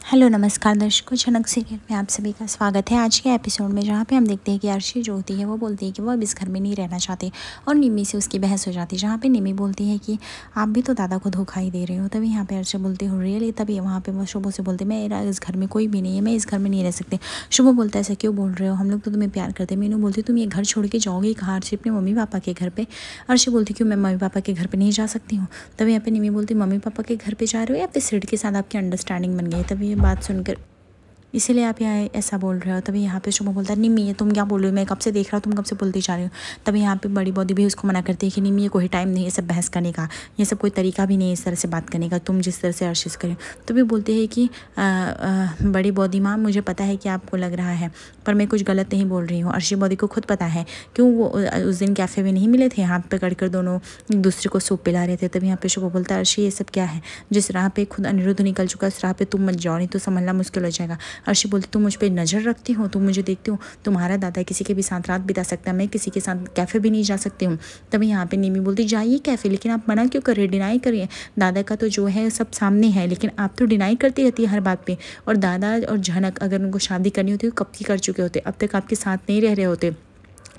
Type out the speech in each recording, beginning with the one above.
Hello नमस्कार दर्शकों, झनक सीरियल में आप सभी का स्वागत है। आज के एपिसोड में जहाँ पे हम देखते हैं कि अर्शी जो होती है वो बोलती है कि वो अब इस घर में नहीं रहना चाहती और निम्मी से उसकी बहस हो जाती है, जहाँ पे निम्मी बोलती है कि आप भी तो दादा को धोखा ही दे रहे हो। तभी यहाँ पे अर्शी बोलती हो रियली। तभी वहाँ पे वो शुभो से बोलती है मेरा इस घर में कोई भी नहीं है, मैं इस घर में नहीं रह सकती। शुभो बोलता है ऐसा क्यों बोल रहे हो, हम लोग तो तुम्हें प्यार करते हैं। मीनू बोलती तुम ये घर छोड़ के जाओगी कहाँ अर्शी, अपने मम्मी पापा के घर पे। अर्शी बोलती क्यों, मैं मम्मी पापा के घर पे नहीं जा सकती हूँ। तभी यहाँ पे निम्मी बोलती मम्मी पापा के घर पे जा रहे हो या फिर सिड के साथ आपकी अंडरस्टैंडिंग बन गई। तभी ये बात सुनकर इसीलिए आप यहाँ ऐसा बोल रहे हो। तभी यहाँ पे शुभम बोलता है निम्मी ये तुम क्या बोल रही हो, मैं कब से देख रहा हूँ, तुम कब से बोलती जा रही हो। तभी यहाँ पे बड़ी बॉडी भी उसको मना करती है कि निम्मी ये कोई टाइम नहीं है सब बहस करने का, ये सब कोई तरीका भी नहीं है इस तरह से बात करने का, तुम जिस तरह से अर्शी से करें। तभी बोलते हैं कि बड़ी बॉडी माँ मुझे पता है कि आपको लग रहा है पर मैं कुछ गलत नहीं बोल रही हूँ। अर्शी बॉडी को खुद पता है क्यों वो उस दिन कैफ़े में नहीं मिले थे, हाथ पकड़ कर दोनों एक दूसरे को सूप पिला रहे थे। तभी यहाँ पे शुभ बोलता है अर्शी ये सब क्या है, जिस राह पे खुद अनिरुद्ध निकल चुका उस राह पे तुम मत जाओ, नहीं तो संभलना मुश्किल हो जाएगा। अर्शी बोलती तुम मुझ पर नज़र रखती हो, तुम मुझे देखती हो, तुम्हारा दादा किसी के भी साथ रात बिता सकता है, मैं किसी के साथ कैफ़े भी नहीं जा सकती हूँ। तभी यहाँ पे निम्मी बोलती जाइए कैफ़े, लेकिन आप मना क्यों कर रहे, डिनाई करिए। दादा का तो जो है सब सामने है, लेकिन आप तो डिनाई करती रहती है हर बात पे। और दादा और झनक अगर उनको शादी करनी होती तो कब की कर चुके होते, अब तक आपके साथ नहीं रह रहे होते,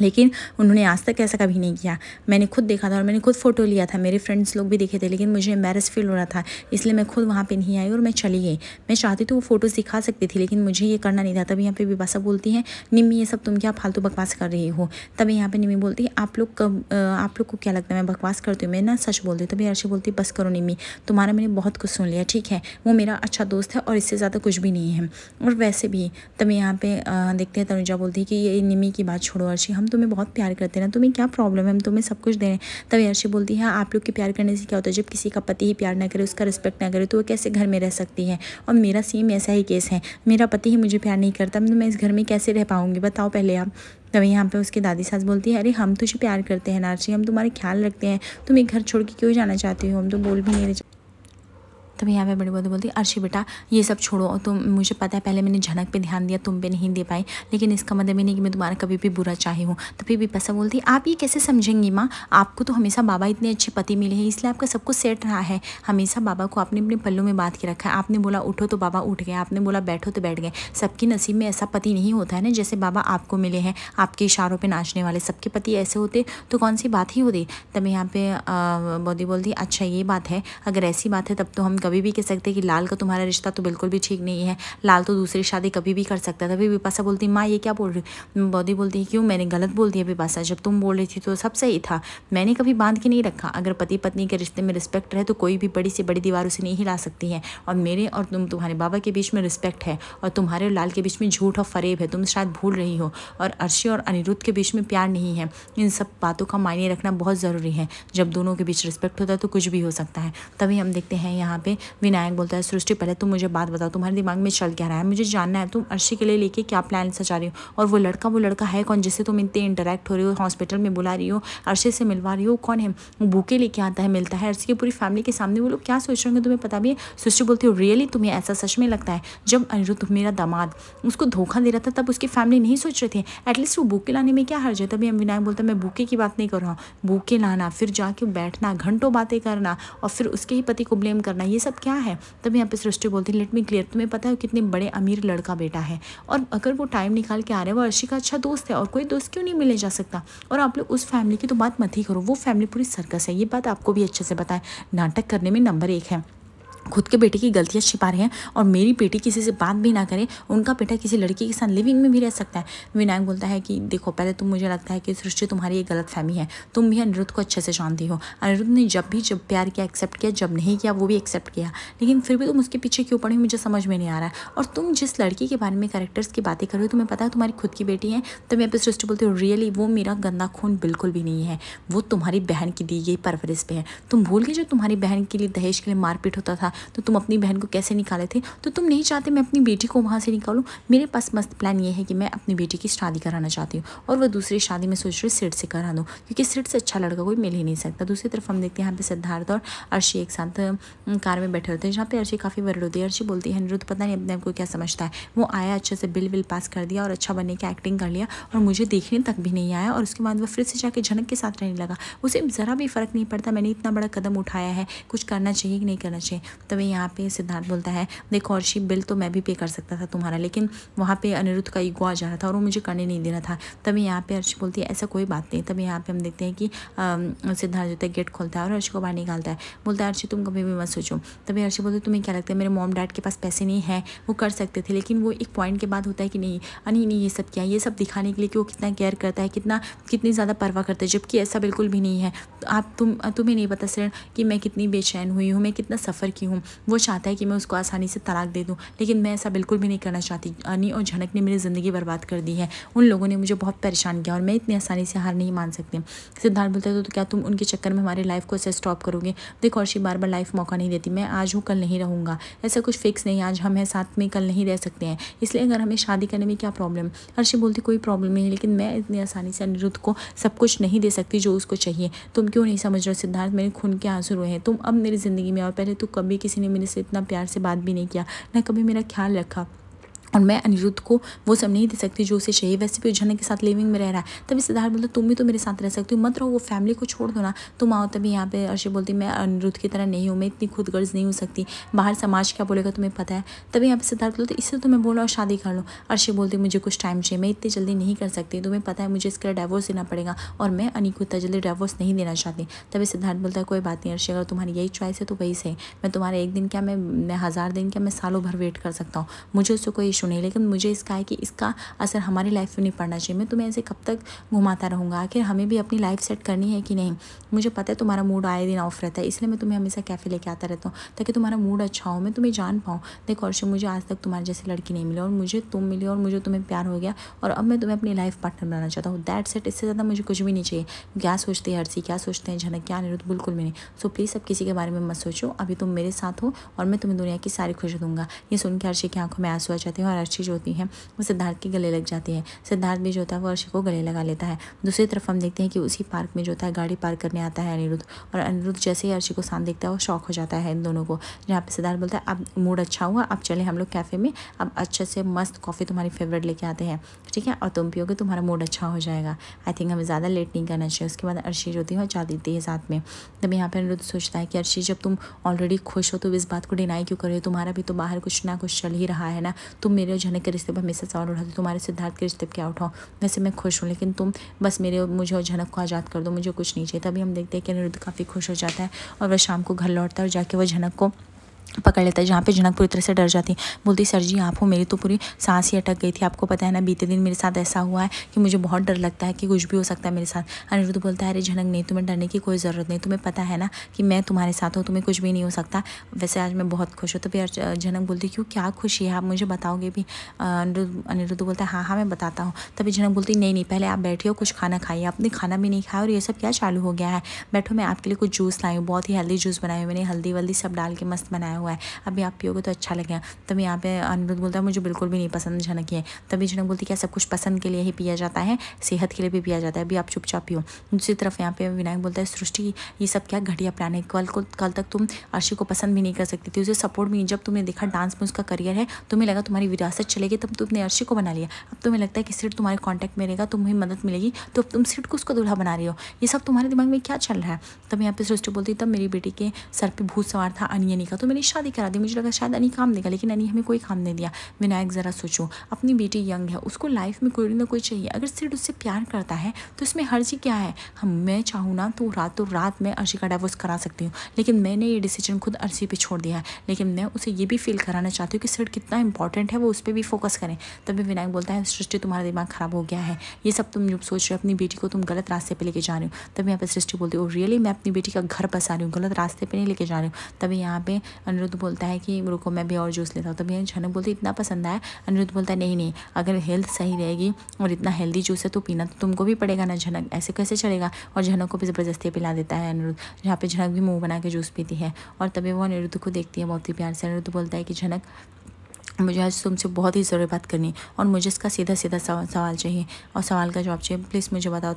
लेकिन उन्होंने आज तक ऐसा कभी नहीं किया। मैंने खुद देखा था और मैंने खुद फ़ोटो लिया था, मेरे फ्रेंड्स लोग भी देखे थे, लेकिन मुझे एम्बैरस फील हो रहा था इसलिए मैं खुद वहाँ पे नहीं आई और मैं चली गई। मैं चाहती तो वो फ़ोटोज़ दिखा सकती थी लेकिन मुझे ये करना नहीं था। तभी यहाँ पे विपाशा बोलती है निम्मी ये सब तुम क्या फालतू बकवास कर रही हो। तभी यहाँ पे निम्मी बोलती है आप लोग को क्या लगता है मैं बकवास करती हूँ, मैं ना सच बोलती हूँ। तभी अर्शी बोलती बस करो निम्मी, तुम्हारा मैंने बहुत कुछ सुन लिया, ठीक है वो मेरा अच्छा दोस्त है और इससे ज़्यादा कुछ भी नहीं है और वैसे भी। तभी यहाँ पे देखते हैं तनुजा बोलती है कि ये निम्मी की बात छोड़ो अर्शी, हम तुम्हें बहुत प्यार करते हैं ना, तुम्हें क्या प्रॉब्लम है, हम तुम्हें सब कुछ दे रहे हैं। तभी अर्शी बोलती है आप लोग के प्यार करने से क्या होता है, जब किसी का पति ही प्यार ना करे, उसका रिस्पेक्ट ना करे तो वो कैसे घर में रह सकती है। और मेरा सेम ऐसा ही केस है, मेरा पति ही मुझे प्यार नहीं करता तो मैं इस घर में कैसे रह पाऊँगी बताओ पहले आप। तभी यहाँ पे उसकी दादी सास बोलती है अरे हम तुझे प्यार करते हैं ना अर्शी, हम तुम्हारे ख्याल रखते हैं, तुम एक घर छोड़ के क्यों जाना चाहती हो, हम तो बोल भी नहीं रहे। तभी यहाँ पे बड़ी बॉडी बोलती है अर्शी बेटा ये सब छोड़ो, तुम मुझे पता है पहले मैंने झनक पे ध्यान दिया तुम पे नहीं दे पाई, लेकिन इसका मतलब ये नहीं कि मैं तुम्हारा कभी भी बुरा चाही हूँ। तभी विपाशा बोलती है आप ये कैसे समझेंगी माँ, आपको तो हमेशा बाबा इतने अच्छे पति मिले हैं इसलिए आपका सब कुछ सेट रहा है। हमेशा बाबा को आपने अपने पल्लों में बांध के रखा है, आपने बोला उठो तो बाबा उठ गए, आपने बोला बैठो तो बैठ गए। सबके नसीब में ऐसा पति नहीं होता है ना जैसे बाबा आपको मिले हैं, आपके इशारों पर नाचने वाले। सबके पति ऐसे होते तो कौन सी बात ही होती। तभी यहाँ पे बॉडी बोलती है अच्छा ये बात है, अगर ऐसी बात है तब तो हम कभी भी कह सकते हैं कि लाल का तुम्हारा रिश्ता तो बिल्कुल भी ठीक नहीं है, लाल तो दूसरी शादी कभी भी कर सकता है। तभी विपाशा बोलती है माँ ये क्या बोल रही। बॉडी बोलती है क्यों, मैंने गलत बोल दिया विपाशा, जब तुम बोल रही थी तो सब सही था, मैंने कभी बांध के नहीं रखा। अगर पति पत्नी के रिश्ते में रिस्पेक्ट रहे तो कोई भी बड़ी से बड़ी दीवार उसे नहीं हिला सकती है। और मेरे और तुम्हारे बाबा के बीच में रिस्पेक्ट है और तुम्हारे और लाल के बीच में झूठ और फरेब है, तुम शायद भूल रही हो। और अर्शी और अनिरुद्ध के बीच में प्यार नहीं है, इन सब बातों का मायने रखना बहुत ज़रूरी है। जब दोनों के बीच रिस्पेक्ट होता है तो कुछ भी हो सकता है। तभी हम देखते हैं यहाँ पे विनायक बोलता है सृष्टि पहले तुम मुझे बात बताओ, तुम्हारे दिमाग में चल क्या रहा है, मुझे जानना है तुम अर्शी के लिए लेके क्या प्लान सजा रही हो। और वो लड़का है कौन जिससे तुम इतने इंटरेक्ट हो रही हो, हॉस्पिटल में बुला रही हो, अर्शी से मिलवा रही हो, कौन है वो, बुके लेके आता है मिलता है अर्शी की पूरी फैमिली के सामने, वो लोग क्या सोच रहे होंगे तुम्हें पता भी है। सृष्टि बोलती हो रियली तुम्हें ऐसा सच में लगता है, जब अनिरुद्ध मेरा दामाद उसको धोखा दे रहा था तब उसकी फैमिली नहीं सोच रही थी एटलीस्ट वो बुके लाने में क्या हर्ज है। तभी विनायक बोलता है मैं बुके की बात नहीं कर रहा हूँ, बुके लाना फिर जाके बैठना घंटों बातें करना और फिर उसके ही पति को ब्लेम करना ये सब क्या है। तभी यहाँ पे सृष्टि बोलती है लेट मी क्लियर, तुम्हें पता है कितने बड़े अमीर लड़का बेटा है और अगर वो टाइम निकाल के आ रहा है वो अर्शी का अच्छा दोस्त है और कोई दोस्त क्यों नहीं मिले जा सकता। और आप लोग उस फैमिली की तो बात मत ही करो, वो फैमिली पूरी सर्कस है, ये बात आपको भी अच्छे से पता है, नाटक करने में नंबर 1 है, खुद के बेटे की गलतियां छिपा रहे हैं। और मेरी बेटी किसी से बात भी ना करे, उनका बेटा किसी लड़की के साथ लिविंग में भी रह सकता है। विनायक बोलता है कि देखो पहले तुम मुझे लगता है कि सृष्टि तुम्हारी एक गलत फहमी है, तुम भी अनिरुद्ध को अच्छे से जानती हो। अनिरुद्ध ने जब प्यार किया एक्सेप्ट किया, जब नहीं किया वो भी एक्सेप्ट किया, लेकिन फिर भी तुम उसके पीछे क्यों पड़ी मुझे समझ में नहीं आ रहा है। और तुम जिस लड़की के बारे में कैरेक्टर्स की बातें कर रहे हो तुम्हें पता है तुम्हारी खुद की बेटी है। तो मैं पे सृष्टि बोलती हूँ रियली वो मेरा गंदा खून बिल्कुल भी नहीं है, वो तुम्हारी बहन की दी गई परवरिश पे है। तुम भूल गए जो तुम्हारी बहन के लिए दहेज के लिए मारपीट होता था तो तुम अपनी बहन को कैसे निकाले थे, तो तुम नहीं चाहते मैं अपनी बेटी को वहाँ से निकालूं। मेरे पास मस्त प्लान ये है कि मैं अपनी बेटी की शादी कराना चाहती हूँ और वह दूसरी शादी में सोच रही सिड से करा दूँ क्योंकि सिड से अच्छा लड़का कोई मिल ही नहीं सकता। दूसरी तरफ हम देखते हैं यहाँ पे सिद्धार्थ और अर्शी एक साथ कार में बैठे होते हैं, जहाँ पे अर्शी काफ़ी वर्ड होती है। अर्शी बोलती है अनिरुद्ध पता नहीं अपने आप को क्या समझता है, वो आया अच्छे से बिल पास कर दिया और अच्छा बनने की एक्टिंग कर लिया और मुझे देखने तक भी नहीं आया और उसके बाद वो फिर से जाके झनक के साथ रहने लगा, उसे ज़रा भी फ़र्क नहीं पड़ता मैंने इतना बड़ा कदम उठाया है, कुछ करना चाहिए कि नहीं करना चाहिए। तभी यहाँ पे सिद्धार्थ बोलता है देखो अर्शी, बिल तो मैं भी पे कर सकता था तुम्हारा, लेकिन वहाँ पे अनिरुद्ध का ईगो आ जा रहा था और वो मुझे करने नहीं दे रहा था। तभी यहाँ पे अर्शी बोलती है ऐसा कोई बात नहीं। तभी यहाँ पे हम देखते हैं कि सिद्धार्थ जो है गेट खोलता है और अर्शी को बाहर निकालता है। बोलता है अर्शी तुम कभी भी मत सोचो। तभी अर्शी बोलती है तुम्हें क्या लगता है मेरे मॉम डैड के पास पैसे नहीं है, वो कर सकते थे, लेकिन वो एक पॉइंट के बाद होता है कि नहीं अनी नहीं ये सब क्या, ये सब दिखाने के लिए कि वो कितना केयर करता है, कितनी ज़्यादा परवाह करता है, जबकि ऐसा बिल्कुल भी नहीं है। तुम्हें नहीं पता सर कि मैं कितनी बेचैन हुई हूँ, मैं कितना सफ़र की हूँ। वो चाहता है कि मैं उसको आसानी से तलाक दे दूँ, लेकिन मैं ऐसा बिल्कुल भी नहीं करना चाहती। अनी और झनक ने मेरी ज़िंदगी बर्बाद कर दी है, उन लोगों ने मुझे बहुत परेशान किया और मैं इतनी आसानी से हार नहीं मान सकती। सिद्धार्थ बोलता है तो क्या तुम उनके चक्कर में हमारे लाइफ को ऐसे स्टॉप करोगे? देखो अर्शी बार बार लाइफ मौका नहीं देती, मैं आज हूँ कल नहीं रहूँगा, ऐसा कुछ फिक्स नहीं, आज हम हैं साथ में कल नहीं रह सकते हैं, इसलिए अगर हमें शादी करने में क्या प्रॉब्लम? अर्शी बोलती कोई प्रॉब्लम नहीं, लेकिन मैं इतनी आसानी से अनिरुद्ध को सब कुछ नहीं दे सकती जो उसको चाहिए। तुम क्यों नहीं समझ रहे हो सिद्धार्थ? मेरे खून के आंसू रोए हैं, तुम अब मेरी ज़िंदगी में, और पहले तो कभी किसी ने मेरे से इतना प्यार से बात भी नहीं किया, ना कभी मेरा ख्याल रखा, और मैं अनिरुद्ध को वो सब नहीं दे सकती जो उसे चाहिए। वैसे भी झनक के साथ लिविंग में रह रहा है। तभी सिद्धार्थ बोलता तुम भी तो मेरे साथ रह सकती हो, मत रहो, वो फैमिली को छोड़ दो ना, तुम आओ। तभी यहाँ पे अर्शी बोलती मैं अनिरुद्ध की तरह नहीं हूँ, मैं इतनी खुदगर्ज नहीं हो सकती, बाहर समाज क्या बोलेगा तुम्हें पता है। तभी यहाँ पे सिद्धार्थ बोलते इससे तो मैं बोला और शादी कर लो। अर्शी बोलती मुझे कुछ टाइम चाहिए, मैं इतनी जल्दी नहीं कर सकती, तुम्हें पता है मुझे इसका डिवोर्स देना पड़ेगा और मैं अनी को इतना जल्दी डिवोर्स नहीं देना चाहती। तभी सिद्धार्थ बोलता है कोई बात नहीं अर्शी, अगर तुम्हारी यही चॉइस है तो वही सही, मैं तुम्हारे एक दिन क्या, मैं 1000 दिन क्या, मैं सालों भर वेट कर सकता हूँ, मुझे उससे कोई इशू नहीं, लेकिन मुझे इसका है कि इसका असर हमारी लाइफ में नहीं पड़ना चाहिए। मैं तुम्हें ऐसे कब तक घुमाता रहूँगा? आखिर हमें भी अपनी लाइफ सेट करनी है कि नहीं? मुझे पता है तुम्हारा मूड आए दिन ऑफ रहता है, इसलिए मैं तुम्हें हमेशा कैफ़े लेके आता रहता हूँ ताकि तुम्हारा मूड अच्छा हो, मैं तुम्हें जान पाऊँ। देखो अर्शी, मुझे आज तक तुम्हारे जैसी लड़की नहीं मिली और मुझे तुम मिली और मुझे तुम्हें प्यार हो गया और अब मैं तुम्हें अपनी लाइफ पार्टनर बनाना चाहता हूँ, दैट्स इट। इससे ज़्यादा मुझे कुछ भी नहीं चाहिए। क्या सोचती है अर्शी, क्या सोचते हैं झनक, क्या अनिरुद्ध, बिल्कुल भी नहीं। सो प्लीज़ अब किसी के बारे में मत सोचो, अभी तुम मेरे साथ हो और मैं तुम्हें दुनिया की सारी खुशी दूंगा। ये सुन के अर्शी की आंखों में आंसू आ जाते हैं और अर्शी जो होती है वो सिद्धार्थ के गले लग जाती है। सिद्धार्थ भी जो होता है वो अर्शी को गले लगा लेता है। दूसरी तरफ हम देखते हैं कि उसी पार्क में जो होता है गाड़ी पार्क करने आता है अनिरुद्ध, और अनिरुद्ध जैसे ही अर्शी को साथ देखता है वो शॉक हो जाता है इन दोनों को। जहाँ पे सिद्धार्थ बोलता है अब मूड अच्छा हुआ, अब चले हम लोग कैफ़े में, अब अच्छे से मस्त कॉफ़ी तुम्हारी फेवरेट लेके आते हैं, ठीक है, और तुम पियोगे, तुम्हारा मूड अच्छा हो जाएगा। आई थिंक हमें ज़्यादा लेट नहीं करना चाहिए। उसके बाद अर्शी जो होती है वो जा देती है साथ में। तब यहाँ पर अनिरुद्ध सोचता है कि अर्शी जब तुम ऑलरेडी खुश हो तो इस बात को डिनाई क्यों कर रहे हो? तुम्हारा भी तो बाहर कुछ ना कुछ चल ही रहा है ना, तुम मेरे और झनक के रिश्ते पर हमेशा सवाल उठाते, तुम्हारे सिद्धार्थ के रिश्ते पर क्या उठाओ? वैसे मैं खुश हूँ, लेकिन तुम बस मुझे और झनक को आज़ाद कर दो, मुझे कुछ नहीं चाहिए। तभी हम देखते हैं कि अनिरुद्ध काफ़ी खुश हो जाता है और वह शाम को घर लौटता है और जाके वह झनक को पकड़ लेता है, जहाँ पे झनक पूरी तरह से डर जाती है। बोलती सर जी आप हो, मेरी तो पूरी सांस ही अटक गई थी, आपको पता है ना बीते दिन मेरे साथ ऐसा हुआ है कि मुझे बहुत डर लगता है कि कुछ भी हो सकता है मेरे साथ। अनिरुद्ध बोलता है अरे झनक नहीं, तुम्हें डरने की कोई ज़रूरत नहीं, तुम्हें पता है ना कि मैं तुम्हारे साथ हूँ, तुम्हें कुछ भी नहीं हो सकता। वैसे आज मैं बहुत खुश हूँ। तो फिर झनक बोलती क्यों, क्या खुशी है, आप मुझे बताओगे भी? अनिरुद्ध बोलता है हाँ मैं बताता हूँ। तभी झनक बोलती नहीं पहले आप बैठिए, कुछ खाना खाइए, आपने खाना भी नहीं खाया और ये सब क्या चालू हो गया है? बैठो, मैं आपके लिए कुछ जूस लाई हूँ, बहुत ही हेल्दी जूस बनाया हूँ मैंने, हल्दी वल्दी सब डाल के मस्त बनाया हुआ है, अभी आप पियोगे तो अच्छा लगेगा। तभी यहाँ पे अनिरुद्ध बोलता है मुझे बिल्कुल भी नहीं पसंद झनक है। तभी झनक बोलती क्या सब कुछ पसंद के लिए ही पिया जाता है, सेहत के लिए भी पिया जाता है, अभी आप चुपचाप पियो। दूसरी तरफ यहाँ पे विनायक बोलता है सृष्टि ये सब क्या घटिया प्लान है, कल तक तुम अर्शी को पसंद भी नहीं कर सकती थी, उसे सपोर्ट भी नहीं, जब तुमने देखा डांस में उसका करियर है, तुम्हें लगा तुम्हारी विरासत चलेगी, तब तुमने अर्शी को बना लिया। अब तुम्हें लगता है कि सिर्फ तुम्हारे कॉन्टैक्ट में रहेगा, तुम्हें मदद मिलेगी, तो अब तुम सिर्फ को उसका दूल्हा बना रही हो, ये सब तुम्हारे दिमाग में क्या चल रहा है? तब यहाँ पे सृष्टि बोलती तब मेरी बेटी के सर पे भूत सवार था अनी का, तो मैंने शादी करा दी, मुझे लगा शायद अनी काम देगा, लेकिन अनी हमें कोई काम नहीं दिया। विनायक ज़रा सोचो, अपनी बेटी यंग है, उसको लाइफ में कोई ना कोई चाहिए, अगर सिर्फ उससे प्यार करता है तो इसमें हर्जी क्या है? मैं चाहूँ ना तो रात में अर्शी का डिवोर्स करा सकती हूँ, लेकिन मैंने ये डिसीजन खुद अर्शी पे छोड़ दिया है, लेकिन मैं उसे ये भी फील कराना चाहती हूँ कि सिर्फ कितना इंपॉर्टेंट है, वो उस पर भी फोकस करें। तभी विनायक बोलता है सृष्टि तुम्हारा दिमाग खराब हो गया है, ये सब तुम जो सोच रहे हो अपनी बेटी को तुम गलत रास्ते पे लेके जा रहे हो। तभी यहाँ पे सृष्टि बोलती है रियली मैं अपनी बेटी का घर बसा रही हूँ, गलत रास्ते पे नहीं लेके जा रही हूँ। तभी यहाँ पे अनिरुद्ध बोलता है कि रुको मैं भी और जूस लेता हूँ। तभी झनक बोलती इतना पसंद आया। अनिरुद्ध बोलता है नहीं अगर हेल्थ सही रहेगी और इतना हेल्दी जूस है तो पीना तो तुमको भी पड़ेगा ना झनक, ऐसे कैसे चलेगा? और झनक को भी ज़बरदस्ती पिला देता है अनिरुद्ध, जहाँ पे झनक भी मुँह बना के जूस पीती है। और तभी वो अनिरुद्ध को देखती है बहुत ही प्यार से। अनिरुद्ध बोलता है कि झनक मुझे आज तुमसे बहुत ही ज़रूरी बात करनी और मुझे इसका सीधा सीधा सवाल चाहिए और सवाल का जवाब चाहिए। प्लीज़ मुझे बताओ,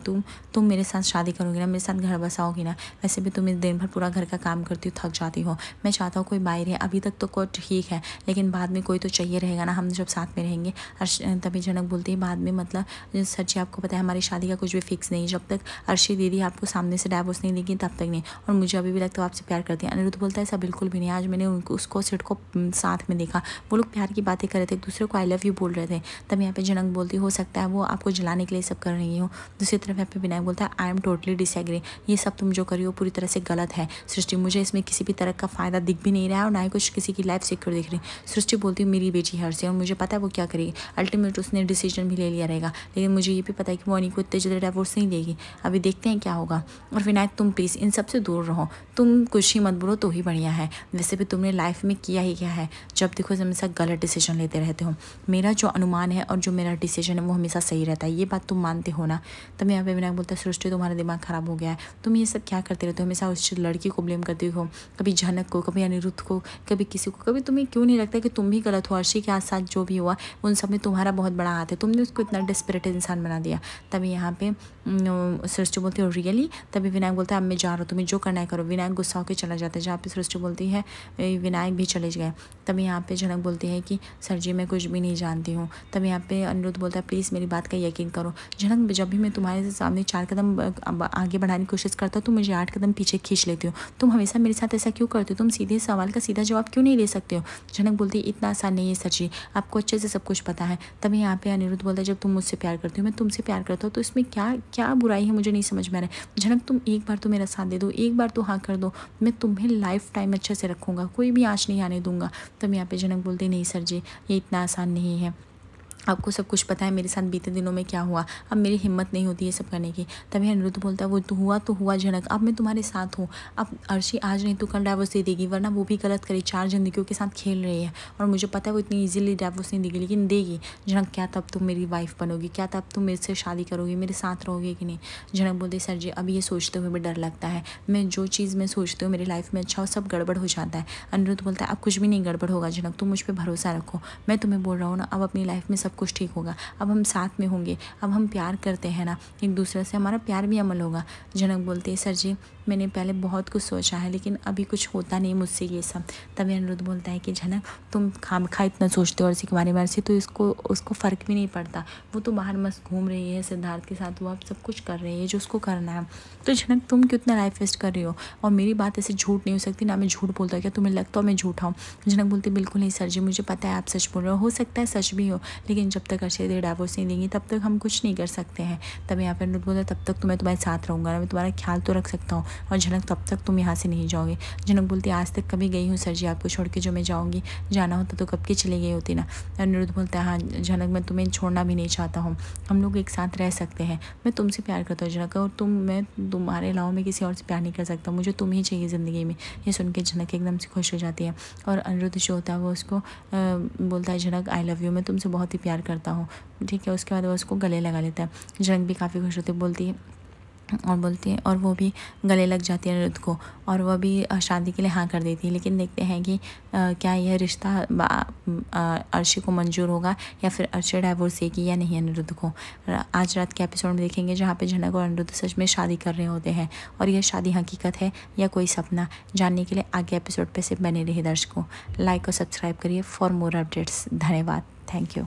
तुम मेरे साथ शादी करोगी ना, मेरे साथ घर बसाओगी ना? वैसे भी तुम इस दिन भर पूरा घर का काम करती हो, थक जाती हो। मैं चाहता हूँ कोई बाहर है, अभी तक तो कोई ठीक है, लेकिन बाद में कोई तो चाहिए रहेगा ना, हम जब साथ में रहेंगे। तभी जनक बोलती है, बाद में मतलब सर जी आपको पता है हमारी शादी का कुछ भी फिक्स नहीं, जब तक अर्शी दीदी आपको सामने से डाइवोर्स नहीं देगी तब तक नहीं। और मुझे अभी भी लगता है आपसे प्यार करती है। अनिरुद्ध बोलता है ऐसा बिल्कुल भी नहीं, आज मैंने उसको सिड को साथ में देखा, वो लोग प्यार की बातें कर रहे थे, एक दूसरे को आई लव यू बोल रहे थे। तब यहाँ पे जनक बोलती हो सकता है वो आपको जलाने के लिए सब कर रही हो। दूसरी तरफ यहाँ पे विनायक बोलता है आई एम टोटली डिसएग्री, ये सब तुम जो करी हो पूरी तरह से गलत है सृष्टि, मुझे इसमें किसी भी तरह का फ़ायदा दिख भी नहीं रहा है और ना ही कुछ किसी की लाइफ सिक्योर दिख रही। सृष्टि बोलती है मेरी बेटी हर से, और मुझे पता है वो क्या करेगी, अल्टीमेट उसने डिसीजन भी ले लिया रहेगा, लेकिन मुझे ये भी पता है कि वो अनी को इतने जल्दी डाइवोर्स नहीं देगी। अभी देखते हैं क्या होगा। और विनायक तुम प्लीज़ इन सब से दूर रहो, तुम कुछ ही मत बोलो तो ही बढ़िया है। वैसे भी तुमने लाइफ में किया ही क्या है, जब देखो हमेशा गलत डिसीजन लेते रहते हो। मेरा जो अनुमान है और जो मेरा डिसीजन है वो हमेशा सही रहता है, ये बात तुम मानते हो ना? तब यहाँ पे विनायक बोलता है सृष्टि तुम्हारा दिमाग खराब हो गया है, तुम ये सब क्या करते रहते हो, हमेशा उस लड़की को ब्लेम करती हो, कभी झनक को, कभी अनिरुद्ध को, कभी किसी को। कभी तुम्हें क्यों नहीं लगता कि तुम भी गलत हो? अर्शी के साथ जो भी हुआ उन सब में तुम्हारा बहुत बड़ा हाथ है, तुमने उसको इतना डेस्परेट इंसान बना दिया। तभी यहाँ पे सृष्टि बोलती है रियली? तभी विनायक बोलता है अब मैं जा रहा हूँ, तुम्हें जो करना है करो। विनायक गुस्सा होकर चला जाता है, जहाँ पे सृष्टि बोलती है विनायक भी चले गए। तभी यहाँ पे जनक बोलती है कि सर जी मैं कुछ भी नहीं जानती हूँ। तब यहाँ पे अनिरुद्ध बोलता है प्लीज़ मेरी बात का यकीन करो। जनक जब भी मैं तुम्हारे सामने 4 कदम आगे बढ़ाने की कोशिश करता हूँ तो मुझे 8 कदम पीछे खींच लेती हो। तुम हमेशा मेरे साथ ऐसा क्यों करते हो? तुम सीधे सवाल का सीधा जवाब क्यों नहीं दे सकते हो? जनक बोलती है इतना आसान नहीं है सर जी, आपको अच्छे से सब कुछ पता है। तभी यहाँ पे अनिरुद्ध बोलता है जब तुम मुझसे प्यार करती हो, मैं तुमसे प्यार करता हूँ, तो इसमें क्या क्या बुराई है, मुझे नहीं समझ में आ रहा है। जनक तुम एक बार तो मेरा साथ दे दो, एक बार तो हाँ कर दो, मैं तुम्हें लाइफ टाइम अच्छे से रखूँगा, कोई भी आँच नहीं आने दूंगा। तब यहाँ पे जनक बोलते नहीं सर जी ये इतना आसान नहीं है, आपको सब कुछ पता है मेरे साथ बीते दिनों में क्या हुआ, अब मेरी हिम्मत नहीं होती है सब करने की। तभी अनिरुद्ध बोलता है वो तो हुआ जनक, अब मैं तुम्हारे साथ हूँ। अब अर्शी आज नहीं तो कल डाइवोर्स दे देगी, वरना वो भी गलत करी, 4 जिंदगियों के साथ खेल रही है और मुझे पता है वो इतनी ईजिली डाइवोर्स नहीं देगी, लेकिन देगी। जनक क्या तब तुम मेरी वाइफ बनोगी, क्या तब तुम मेरे से शादी करोगी, मेरे साथ रहोगे कि नहीं? जनक बोलते सर जी अब ये सोचते हुए भी डर लगता है, मैं जो चीज़ मैं सोचती हूँ मेरी लाइफ में अच्छा हो सब गड़बड़ हो जाता है। अनिरुद्ध बोलता है अब कुछ भी नहीं गड़बड़ होगा जनक, तुम मुझ पर भरोसा रखो, मैं तुम्हें बोल रहा हूँ ना, अब अपनी लाइफ में सब कुछ ठीक होगा, अब हम साथ में होंगे, अब हम प्यार करते हैं ना एक दूसरे से, हमारा प्यार भी अमल होगा। जनक बोलते हैं सर जी मैंने पहले बहुत कुछ सोचा है लेकिन अभी कुछ होता नहीं मुझसे ये सब। तभी अनिरुद्ध बोलता है कि जनक तुम खामखा इतना सोचते हो अर्शी के बारे में, अर्शी तो उसको फ़र्क भी नहीं पड़ता, वो तो बाहर मस्त घूम रही है सिद्धार्थ के साथ, वो आप सब कुछ कर रही है जो उसको करना है। तो जनक तुम क्यों इतना लाइफ वेस्ट कर रही हो? और मेरी बात ऐसे झूठ नहीं हो सकती ना, मैं झूठ बोलता हूँ क्या? तुम्हें लगता हो मैं झूठा हूँ? जनक बोलते बिल्कुल नहीं सर जी, मुझे पता है आप सच बोल रहे हो सकता है सच भी हो, लेकिन जब तक अर्शी दे डाइवोर्स नहीं देंगी तब तक हम कुछ नहीं कर सकते हैं। तब यहाँ पर अनिरुद्ध बोलता है तब तक मैं तुम्हारे साथ रहूँगा ना, मैं तुम्हारा ख्याल तो रख सकता हूँ, और जनक तब तक तुम यहाँ से नहीं जाओगे। जनक बोलती आज तक कभी गई हूँ सर जी आपको छोड़ के, जो मैं जाऊँगी, जाना होता तो कब की चली गई होती ना। अनिरुद्ध बोलता है हाँ जनक मैं तुम्हें छोड़ना भी नहीं चाहता हूँ, हम लोग एक साथ रह सकते हैं, मैं तुमसे प्यार करता हूँ जनक, और मैं तुम्हारे अलावा मैं किसी और से प्यार नहीं कर सकता, मुझे तुम ही चाहिए ज़िंदगी में। ये सुन के जनक एकदम से खुश हो जाती है और अनिरुद्ध जो होता है वो उसको बोलता है जनक आई लव यू, मैं तुमसे बहुत ही प्यार करता हूँ, ठीक है। उसके बाद वो उसको गले लगा लेता है। जनक भी काफ़ी खुश होती है और वो भी गले लग जाती है अनिरुद्ध को, और वह भी शादी के लिए हाँ कर देती है। लेकिन देखते हैं कि क्या यह रिश्ता अर्शी को मंजूर होगा या फिर अर्शी डाइवोर्स देगी या नहीं अनिरुद्ध को। आज रात के एपिसोड में देखेंगे जहाँ पे जनक और अनिरुद्ध सच में शादी कर रहे होते हैं, और यह शादी हकीकत है या कोई सपना, जानने के लिए आगे एपिसोड पे से बने रहे दर्शकों। लाइक और सब्सक्राइब करिए फॉर मोर अपडेट्स। धन्यवाद, थैंक यू।